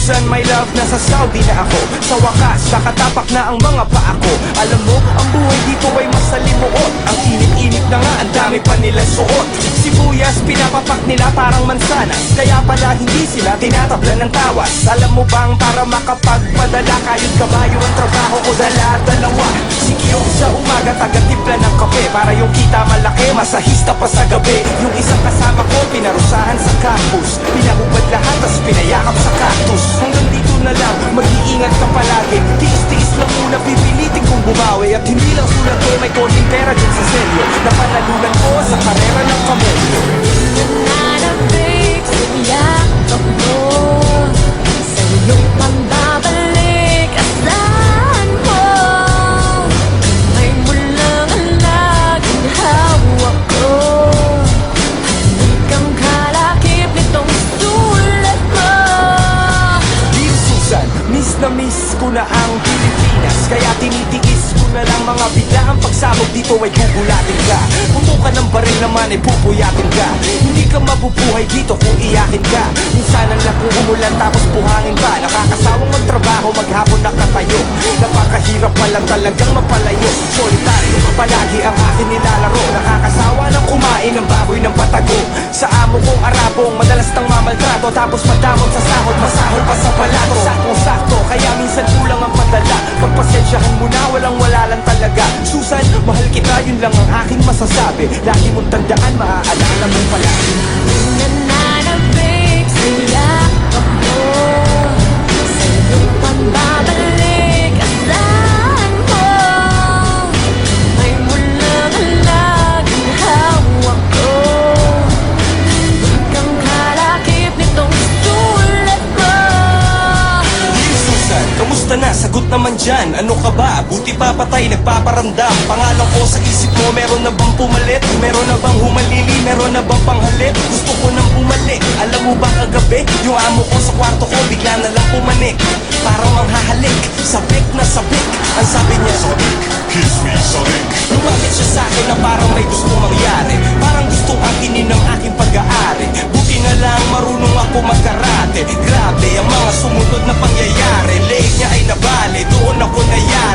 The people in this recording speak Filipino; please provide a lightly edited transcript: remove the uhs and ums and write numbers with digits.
Susan, my love, nasa Saudi na ako. Sa wakas, nakatapak na ang mga paa ko. Alam mo, ang buhay dito ay masalimuot. Ang init-init na nga, ang dami pa nilang suot. Sibuyas, pinapapak nila parang mansanas. Kaya pala hindi sila tinatablan ng tawas. Alam mo bang para makapagpadala kayod kabayo ang trabaho ko dala-dalawa. Sikiyok sa umaga, taga-timpla ng kape. Para yung kita malaki, masahista pa sa gabi. Yung isang kasama ko, pinarusahan sa campus. Pinahubad lahat, tas pinayakap sa cactus. Hanggang dito na lang, mag-iingat ka palagi. Tiis-tiis lang muna, pipilitin kong bumawi. At hindi lang sulat ko, may konting pera dyan sa selyo. Napanalunan ko sa karera ng kamelyo. Nananabik sa yakap mo, sa iyong pambabalik. Asahan mo, may mulang laging hawak ko. Halikang kalakip nitong sulat mo. Dear Susan, miss na miss ko na ang Pilipinas. Kaya tinitiis ko na lang mga biglaang pagsabog dito ay gugulatin ka. Pumuka ng baril naman ay pupuyatin ka. Hindi ka mabubuhay dito kung iyakin ka. Minsanan lang kung umulan tapos buhangin pa. Nakakasawang magtrabaho, maghapon nakatayo. Napakahirap pa lang talagang mapalayo. Solitaryo, palagi ang akin nilalaro. Nakakasawa ng kumain ng baboy ng patago. Sa amo kong Arabong, madalas nang mamaltrato. Tapos madamot sa sahod, masahol pa sa balato. Saktong-sakto, kaya minsan kulang ang padala. Pagpasensyahan mo na, walang-wala lang talaga. Susan, mahal kita, yun lang ang aking masasabi. Lagi mong tandaan, maaalala mo palagi. Nananabik sa yakap mo, sa iyong pambabalik. Asahan mo, may mulang laging hawak ko. Halikang kalakip nitong sulat mo. Dear Susan, kamusta na? Sagot naman dyan. Ano ka ba? Buti pa patay, nagpaparamdam. Pangalan ko sa isip mo, meron na bang pumalit? Meron na bang humalili? Meron na bang panghalit? Gusto ko nang bumalik. Alam mo ba kagabi? Yung amo ko sa kwarto ko, bigla na lang pumanik. Parang manghahalik, sabik na sabik. Ang sabi niya, sabik, kiss me, sabik. Lumapit siya sa akin na parang may gusto mangyari. Parang gustong akinin ng aking pag-aari. Buti na lang marunong ako magkarate. Grabe ang mga sumunod na pangyayari. Leeg niya ay nabali, doon ako nayari.